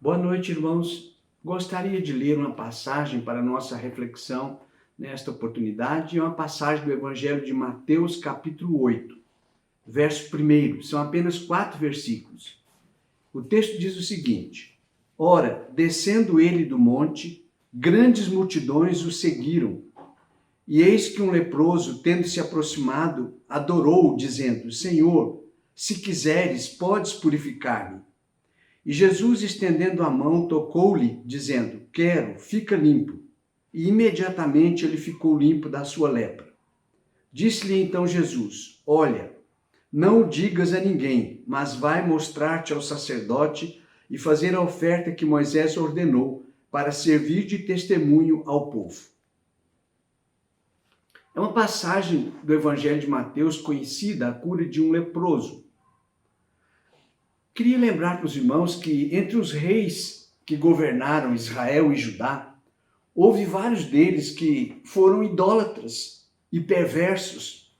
Boa noite, irmãos. Gostaria de ler uma passagem para nossa reflexão nesta oportunidade. É uma passagem do Evangelho de Mateus, capítulo 8, verso 1. São apenas 4 versículos. O texto diz o seguinte: Ora, descendo ele do monte, grandes multidões o seguiram. E eis que um leproso, tendo se aproximado, adorou-o, dizendo: Senhor, se quiseres, podes purificar-me. E Jesus, estendendo a mão, tocou-lhe, dizendo: Quero, fica limpo. E imediatamente ele ficou limpo da sua lepra. Disse-lhe então Jesus: Olha, não o digas a ninguém, mas vai mostrar-te ao sacerdote e fazer a oferta que Moisés ordenou, para servir de testemunho ao povo. É uma passagem do Evangelho de Mateus conhecida, a cura de um leproso. Queria lembrar para os irmãos que entre os reis que governaram Israel e Judá, houve vários deles que foram idólatras e perversos.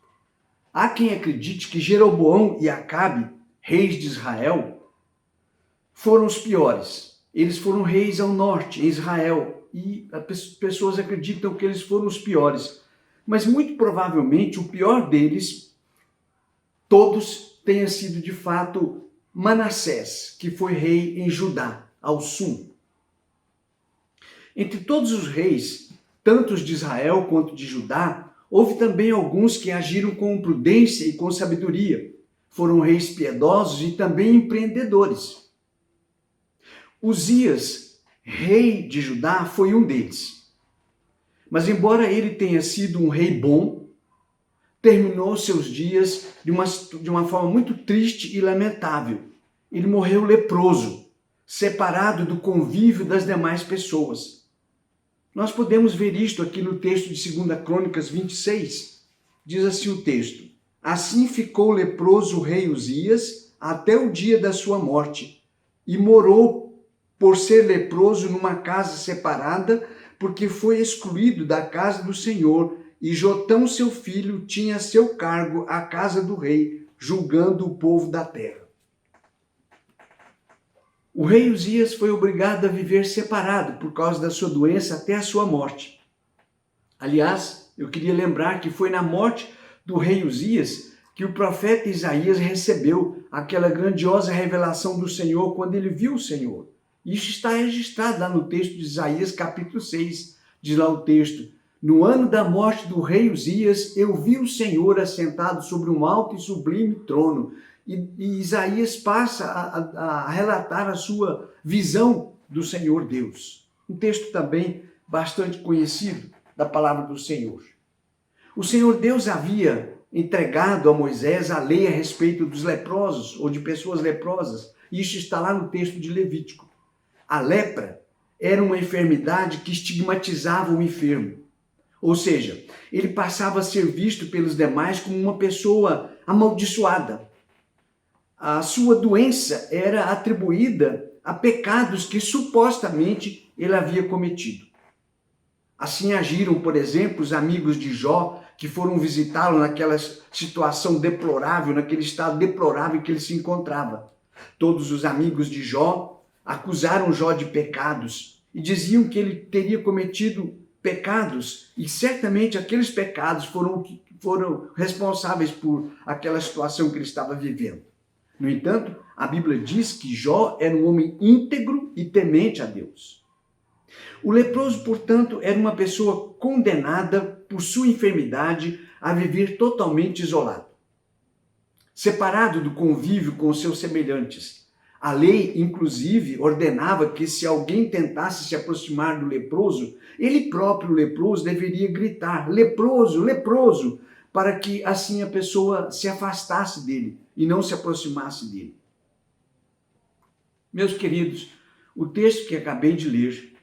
Há quem acredite que Jeroboão e Acabe, reis de Israel, foram os piores. Eles foram reis ao norte, em Israel, e as pessoas acreditam que eles foram os piores. Mas muito provavelmente o pior deles, todos, tenha sido de fato Manassés, que foi rei em Judá, ao sul. Entre todos os reis, tanto os de Israel quanto de Judá, houve também alguns que agiram com prudência e com sabedoria. Foram reis piedosos e também empreendedores. Uzias, rei de Judá, foi um deles. Mas embora ele tenha sido um rei bom, terminou seus dias de uma forma muito triste e lamentável. Ele morreu leproso, separado do convívio das demais pessoas. Nós podemos ver isto aqui no texto de 2 Crônicas 26. Diz assim o texto: Assim ficou leproso o rei Uzias até o dia da sua morte, e morou por ser leproso numa casa separada, porque foi excluído da casa do Senhor, e Jotão, seu filho, tinha a seu cargo a casa do rei, julgando o povo da terra. O rei Uzias foi obrigado a viver separado por causa da sua doença até a sua morte. Aliás, eu queria lembrar que foi na morte do rei Uzias que o profeta Isaías recebeu aquela grandiosa revelação do Senhor quando ele viu o Senhor. Isso está registrado lá no texto de Isaías, capítulo 6. Diz lá o texto: No ano da morte do rei Uzias, eu vi o Senhor assentado sobre um alto e sublime trono. E Isaías passa a relatar a sua visão do Senhor Deus. Um texto também bastante conhecido da palavra do Senhor. O Senhor Deus havia entregado a Moisés a lei a respeito dos leprosos ou de pessoas leprosas. Isso está lá no texto de Levítico. A lepra era uma enfermidade que estigmatizava o enfermo. Ou seja, ele passava a ser visto pelos demais como uma pessoa amaldiçoada. A sua doença era atribuída a pecados que supostamente ele havia cometido. Assim agiram, por exemplo, os amigos de Jó, que foram visitá-lo naquela situação deplorável, naquele estado deplorável que ele se encontrava. Todos os amigos de Jó acusaram Jó de pecados e diziam que ele teria cometido pecados, e certamente aqueles pecados foram responsáveis por aquela situação que ele estava vivendo. No entanto, a Bíblia diz que Jó era um homem íntegro e temente a Deus. O leproso, portanto, era uma pessoa condenada por sua enfermidade a viver totalmente isolado, separado do convívio com seus semelhantes. A lei, inclusive, ordenava que se alguém tentasse se aproximar do leproso, ele próprio, leproso, deveria gritar: leproso, leproso, para que assim a pessoa se afastasse dele e não se aproximasse dele. Meus queridos, o texto que acabei de ler,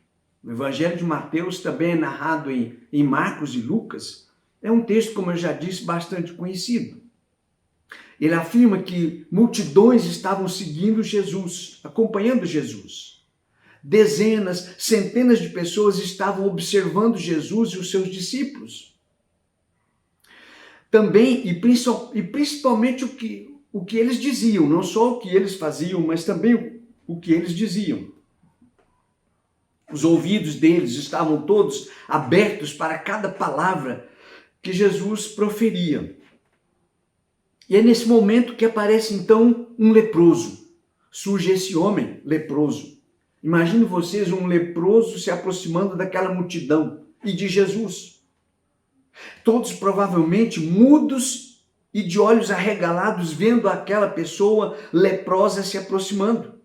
o Evangelho de Mateus, também é narrado em Marcos e Lucas, é um texto, como eu já disse, bastante conhecido. Ele afirma que multidões estavam seguindo Jesus, acompanhando Jesus. Dezenas, centenas de pessoas estavam observando Jesus e os seus discípulos. Também, e principalmente o que eles diziam, não só o que eles faziam, mas também o que eles diziam. Os ouvidos deles estavam todos abertos para cada palavra que Jesus proferia. E é nesse momento que aparece então um leproso. Surge esse homem leproso. Imagine vocês um leproso se aproximando daquela multidão e de Jesus. Todos provavelmente mudos e de olhos arregalados, vendo aquela pessoa leprosa se aproximando.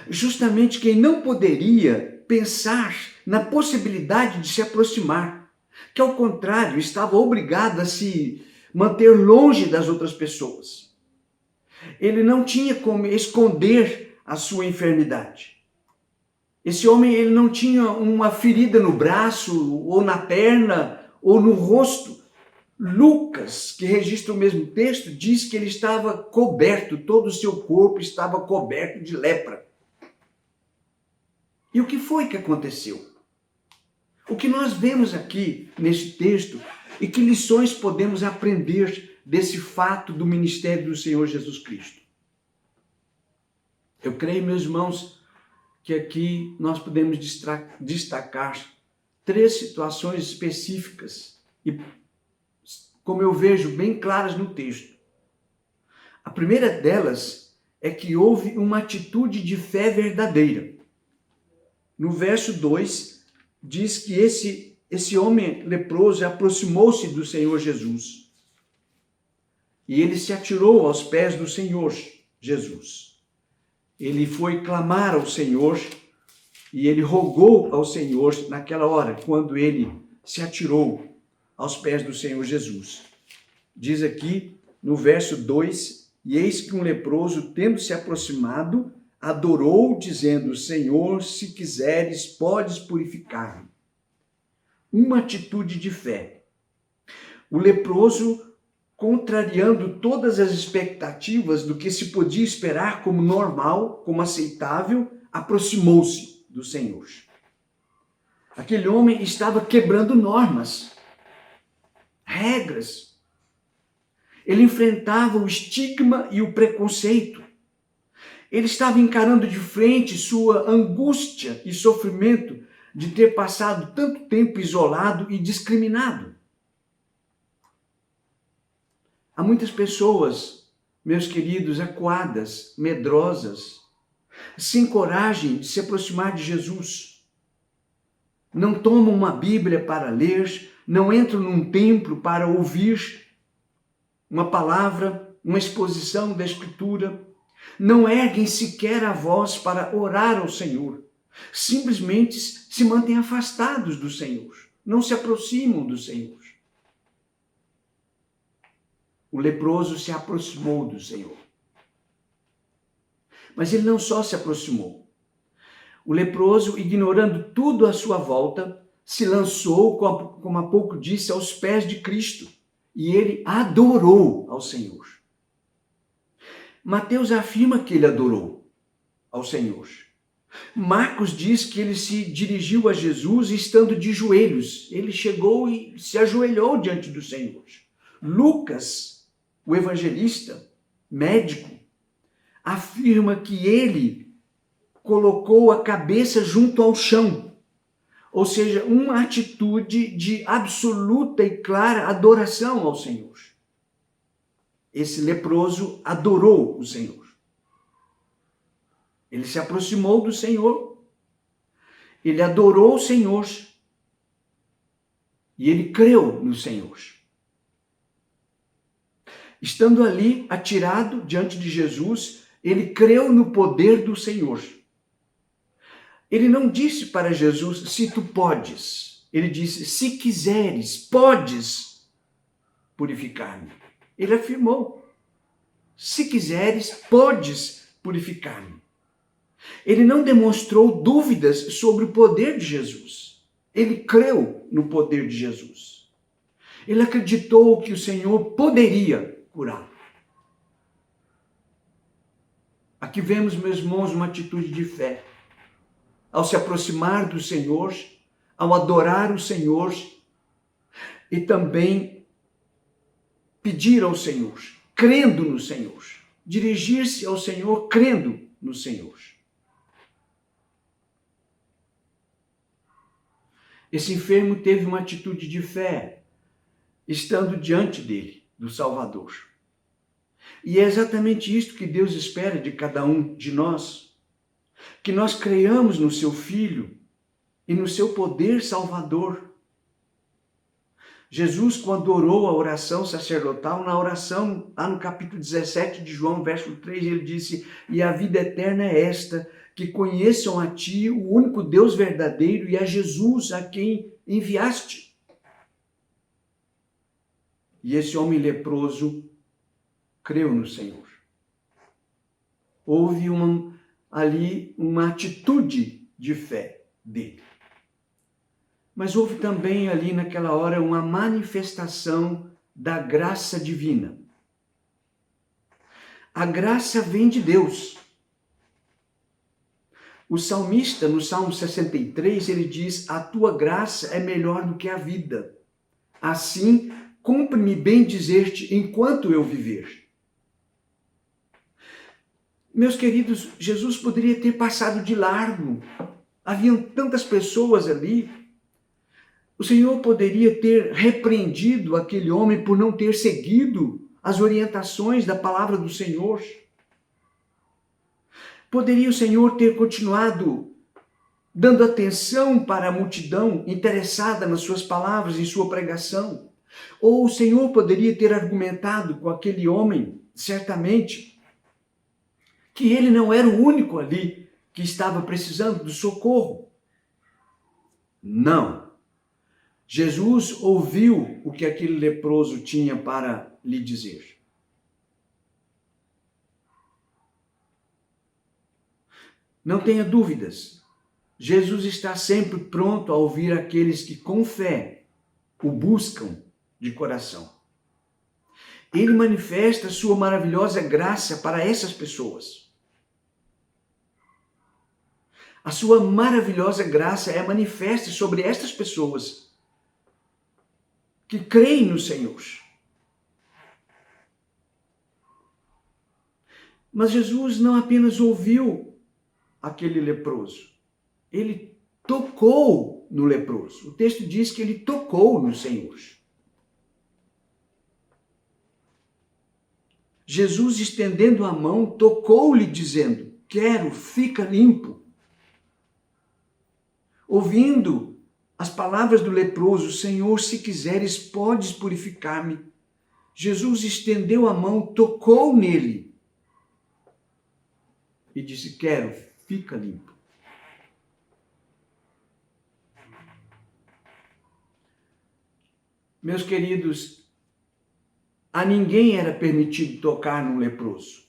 Justamente quem não poderia pensar na possibilidade de se aproximar, que ao contrário estava obrigado a se manter longe das outras pessoas. Ele não tinha como esconder a sua enfermidade. Esse homem ele não tinha uma ferida no braço, ou na perna, ou no rosto. Lucas, que registra o mesmo texto, diz que ele estava coberto, todo o seu corpo estava coberto de lepra. E o que foi que aconteceu? O que nós vemos aqui nesse texto e que lições podemos aprender desse fato do ministério do Senhor Jesus Cristo? Eu creio, meus irmãos, que aqui nós podemos destacar 3 situações específicas e, como eu vejo, bem claras no texto. A primeira delas é que houve uma atitude de fé verdadeira. No verso 2, diz que esse homem leproso aproximou-se do Senhor Jesus. E ele se atirou aos pés do Senhor Jesus. Ele foi clamar ao Senhor e ele rogou ao Senhor naquela hora, quando ele se atirou aos pés do Senhor Jesus. Diz aqui no verso 2, e eis que um leproso, tendo se aproximado, adorou, dizendo: Senhor, se quiseres, podes purificar-me. Uma atitude de fé. O leproso, contrariando todas as expectativas do que se podia esperar como normal, como aceitável, aproximou-se do Senhor. Aquele homem estava quebrando normas, regras. Ele enfrentava o estigma e o preconceito. Ele estava encarando de frente sua angústia e sofrimento de ter passado tanto tempo isolado e discriminado. Há muitas pessoas, meus queridos, acuadas, medrosas, sem coragem de se aproximar de Jesus. Não tomam uma Bíblia para ler, não entram num templo para ouvir uma palavra, uma exposição da Escritura, não erguem sequer a voz para orar ao Senhor. Simplesmente se mantêm afastados do Senhor, não se aproximam do Senhor. O leproso se aproximou do Senhor. Mas ele não só se aproximou. O leproso, ignorando tudo à sua volta, se lançou, como há pouco disse, aos pés de Cristo. E ele adorou ao Senhor. Mateus afirma que ele adorou ao Senhor. Marcos diz que ele se dirigiu a Jesus estando de joelhos. Ele chegou e se ajoelhou diante do Senhor. Lucas, o evangelista, médico, afirma que ele colocou a cabeça junto ao chão. Ou seja, uma atitude de absoluta e clara adoração ao Senhor. Esse leproso adorou o Senhor. Ele se aproximou do Senhor. Ele adorou o Senhor. E ele creu no Senhor. Estando ali, atirado diante de Jesus, ele creu no poder do Senhor. Ele não disse para Jesus, se tu podes. Ele disse, se quiseres, podes purificar-me. Ele afirmou, se quiseres, podes purificar-me. Ele não demonstrou dúvidas sobre o poder de Jesus. Ele creu no poder de Jesus. Ele acreditou que o Senhor poderia curá-lo. Aqui vemos, meus irmãos, uma atitude de fé. Ao se aproximar do Senhor, ao adorar o Senhor e também pedir ao Senhor, crendo no Senhor, dirigir-se ao Senhor crendo no Senhor. Esse enfermo teve uma atitude de fé, estando diante dele, do Salvador. E é exatamente isto que Deus espera de cada um de nós, que nós creiamos no seu Filho e no seu poder salvador. Jesus, quando orou a oração sacerdotal, na oração, lá no capítulo 17 de João, verso 3, ele disse: "E a vida eterna é esta, que conheçam a ti, o único Deus verdadeiro, e a Jesus a quem enviaste." E esse homem leproso creu no Senhor. Houve ali uma atitude de fé dele. Mas houve também ali naquela hora uma manifestação da graça divina. A graça vem de Deus. O salmista, no Salmo 63, ele diz: "A tua graça é melhor do que a vida. Assim, cumpre-me bem dizer-te enquanto eu viver." Meus queridos, Jesus poderia ter passado de largo. Haviam tantas pessoas ali. O Senhor poderia ter repreendido aquele homem por não ter seguido as orientações da palavra do Senhor. Poderia o Senhor ter continuado dando atenção para a multidão interessada nas suas palavras, em sua pregação. Ou o Senhor poderia ter argumentado com aquele homem, certamente, que ele não era o único ali que estava precisando do socorro. Não. Jesus ouviu o que aquele leproso tinha para lhe dizer. Não tenha dúvidas, Jesus está sempre pronto a ouvir aqueles que com fé o buscam de coração. Ele manifesta sua maravilhosa graça para essas pessoas. A sua maravilhosa graça é manifesta sobre estas pessoas que creem no Senhor. Mas Jesus não apenas ouviu aquele leproso, ele tocou no leproso. O texto diz que ele tocou no Senhor. Jesus, estendendo a mão, tocou-lhe, dizendo: "Quero, fica limpo." Ouvindo as palavras do leproso: "Senhor, se quiseres, podes purificar-me." Jesus estendeu a mão, tocou nele e disse: "Quero, fica limpo." Meus queridos, a ninguém era permitido tocar no leproso.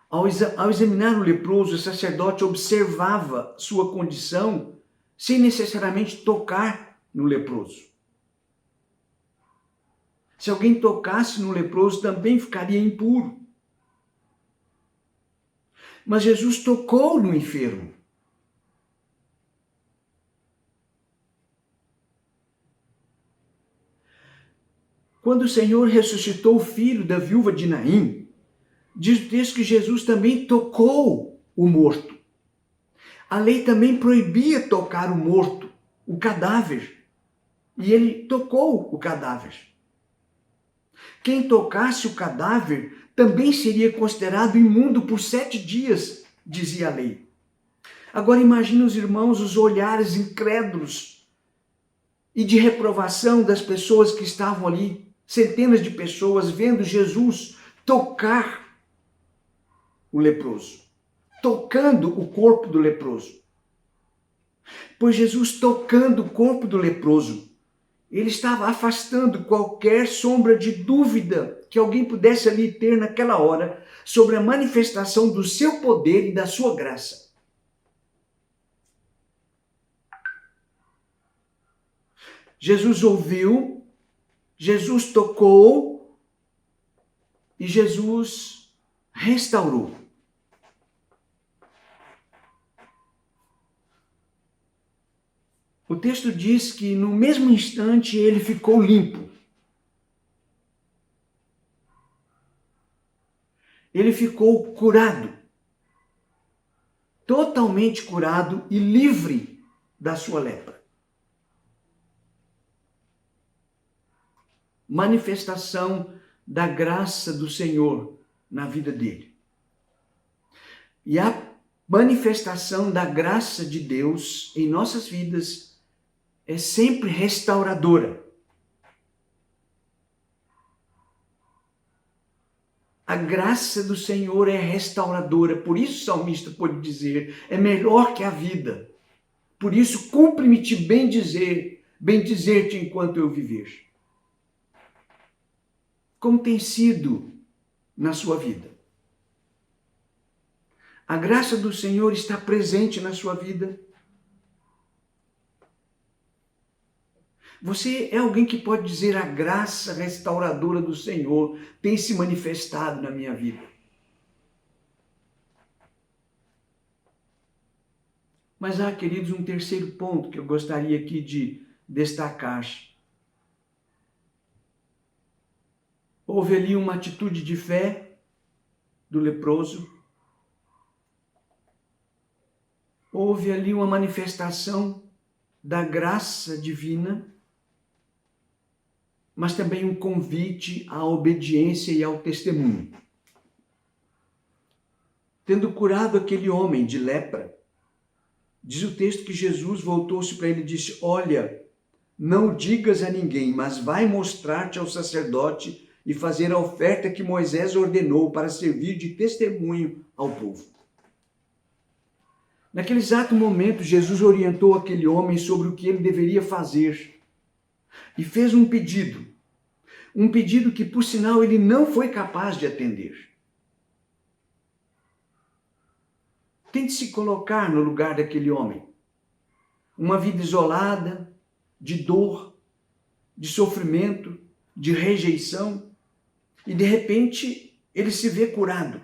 Ao examinar o leproso, o sacerdote observava sua condição sem necessariamente tocar no leproso. Se alguém tocasse no leproso, também ficaria impuro. Mas Jesus tocou no enfermo. Quando o Senhor ressuscitou o filho da viúva de Naim, diz o texto que Jesus também tocou o morto. A lei também proibia tocar o morto, o cadáver. E ele tocou o cadáver. Quem tocasse o cadáver também seria considerado imundo por 7 dias, dizia a lei. Agora imagine os irmãos, os olhares incrédulos e de reprovação das pessoas que estavam ali, centenas de pessoas vendo Jesus tocar o leproso, tocando o corpo do leproso. Pois Jesus, tocando o corpo do leproso, ele estava afastando qualquer sombra de dúvida que alguém pudesse ali ter naquela hora sobre a manifestação do seu poder e da sua graça. Jesus ouviu, Jesus tocou e Jesus restaurou. O texto diz que no mesmo instante ele ficou limpo. Ele ficou curado. Totalmente curado e livre da sua lepra. Manifestação da graça do Senhor na vida dele. E a manifestação da graça de Deus em nossas vidas é sempre restauradora. A graça do Senhor é restauradora. Por isso o salmista pode dizer, é melhor que a vida. Por isso cumpre-me-te bendizer-te enquanto eu viver. Como tem sido na sua vida? A graça do Senhor está presente na sua vida? Você é alguém que pode dizer a graça restauradora do Senhor tem se manifestado na minha vida. Mas há, queridos, um terceiro ponto que eu gostaria aqui de destacar. Houve ali uma atitude de fé do leproso. Houve ali uma manifestação da graça divina, mas também um convite à obediência e ao testemunho. Tendo curado aquele homem de lepra, diz o texto que Jesus voltou-se para ele e disse, olha, não digas a ninguém, mas vai mostrar-te ao sacerdote e fazer a oferta que Moisés ordenou para servir de testemunho ao povo. Naquele exato momento, Jesus orientou aquele homem sobre o que ele deveria fazer e fez um pedido que, por sinal, ele não foi capaz de atender. Tente se colocar no lugar daquele homem. Uma vida isolada, de dor, de sofrimento, de rejeição, e de repente ele se vê curado,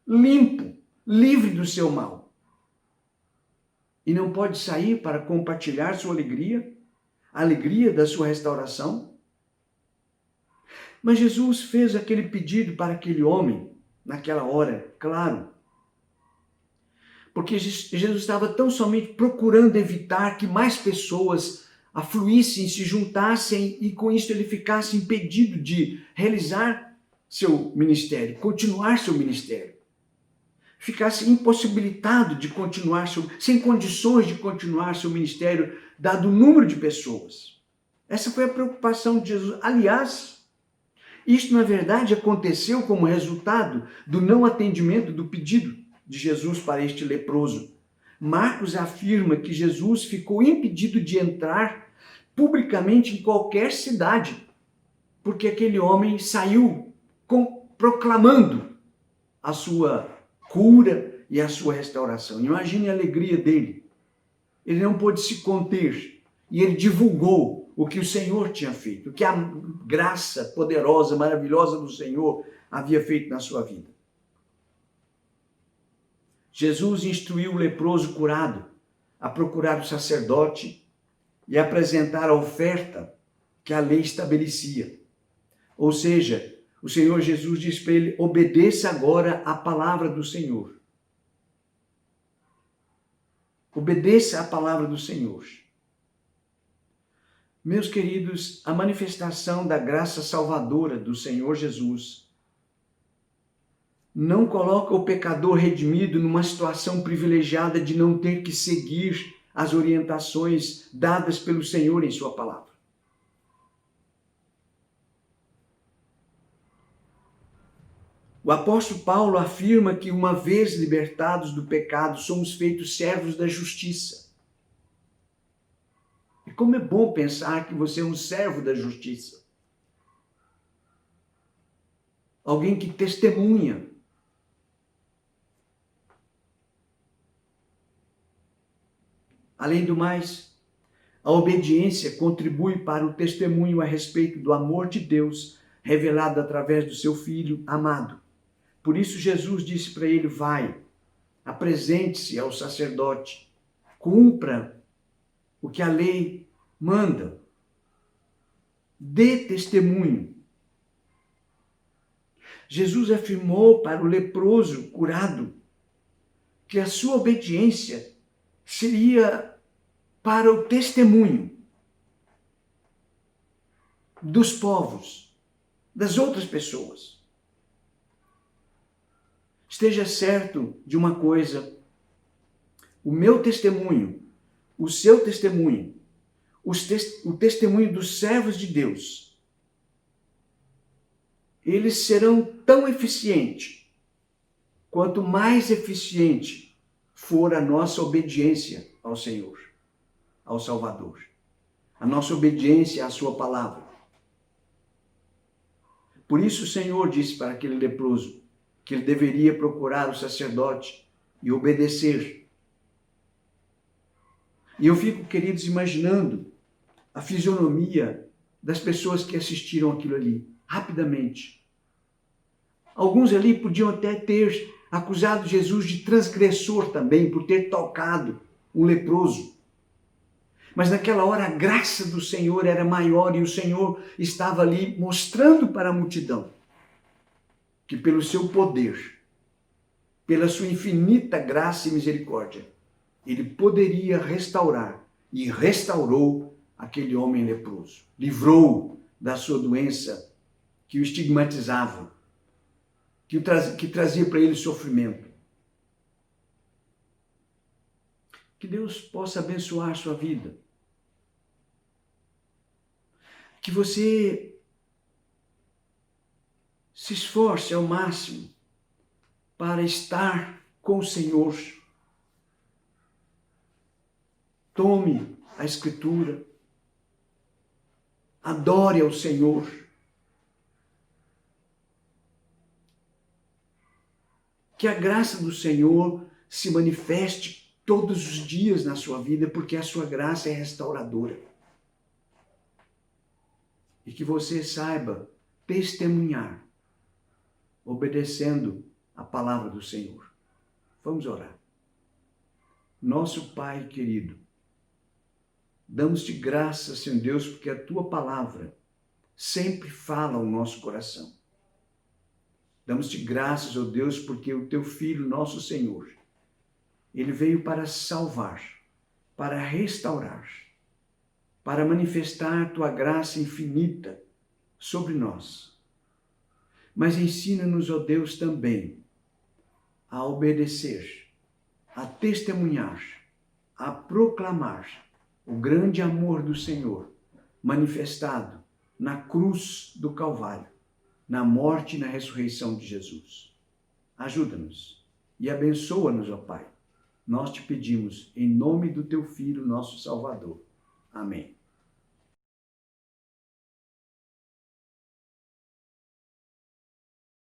limpo, livre do seu mal. E não pode sair para compartilhar sua alegria, a alegria da sua restauração. Mas Jesus fez aquele pedido para aquele homem, naquela hora, claro, porque Jesus estava tão somente procurando evitar que mais pessoas afluíssem, se juntassem e com isso ele ficasse impedido de realizar seu ministério, continuar seu ministério. Ficasse impossibilitado de continuar, sem condições de continuar seu ministério, dado o número de pessoas. Essa foi a preocupação de Jesus. Aliás, isto na verdade aconteceu como resultado do não atendimento do pedido de Jesus para este leproso. Marcos afirma que Jesus ficou impedido de entrar publicamente em qualquer cidade, porque aquele homem saiu proclamando a sua cura e a sua restauração. Imagine a alegria dele. Ele não pôde se conter e ele divulgou o que o Senhor tinha feito, o que a graça poderosa, maravilhosa do Senhor havia feito na sua vida. Jesus instruiu o leproso curado a procurar o sacerdote e apresentar a oferta que a lei estabelecia. Ou seja, o Senhor Jesus diz para ele, obedeça agora à palavra do Senhor. Obedeça à palavra do Senhor. Meus queridos, a manifestação da graça salvadora do Senhor Jesus não coloca o pecador redimido numa situação privilegiada de não ter que seguir as orientações dadas pelo Senhor em sua palavra. O apóstolo Paulo afirma que uma vez libertados do pecado, somos feitos servos da justiça. E como é bom pensar que você é um servo da justiça. Alguém que testemunha. Além do mais, a obediência contribui para o testemunho a respeito do amor de Deus revelado através do seu Filho amado. Por isso Jesus disse para ele, vai, apresente-se ao sacerdote, cumpra o que a lei manda, dê testemunho. Jesus afirmou para o leproso curado que a sua obediência seria para o testemunho dos povos, das outras pessoas. Esteja certo de uma coisa: o meu testemunho, o seu testemunho, o testemunho dos servos de Deus, eles serão tão eficientes quanto mais eficiente for a nossa obediência ao Senhor, ao Salvador, a nossa obediência à sua palavra. Por isso o Senhor disse para aquele leproso que ele deveria procurar o sacerdote e obedecer. E eu fico, queridos, imaginando a fisionomia das pessoas que assistiram aquilo ali, rapidamente. Alguns ali podiam até ter acusado Jesus de transgressor também, por ter tocado um leproso. Mas naquela hora a graça do Senhor era maior e o Senhor estava ali mostrando para a multidão que pelo seu poder, pela sua infinita graça e misericórdia, ele poderia restaurar e restaurou aquele homem leproso. Livrou da sua doença que o estigmatizava, que trazia para ele sofrimento. Que Deus possa abençoar a sua vida. Que você se esforce ao máximo para estar com o Senhor. Tome a Escritura. Adore ao Senhor. Que a graça do Senhor se manifeste todos os dias na sua vida, porque a sua graça é restauradora. E que você saiba testemunhar, obedecendo a palavra do Senhor. Vamos orar. Nosso Pai querido, damos-te graças, Senhor Deus, porque a tua palavra sempre fala ao nosso coração. Damos-te graças, ó Deus, porque o teu Filho, nosso Senhor, ele veio para salvar, para restaurar, para manifestar tua graça infinita sobre nós. Mas ensina-nos, ó Deus, também a obedecer, a testemunhar, a proclamar o grande amor do Senhor manifestado na cruz do Calvário, na morte e na ressurreição de Jesus. Ajuda-nos e abençoa-nos, ó Pai. Nós te pedimos em nome do teu Filho, nosso Salvador. Amém.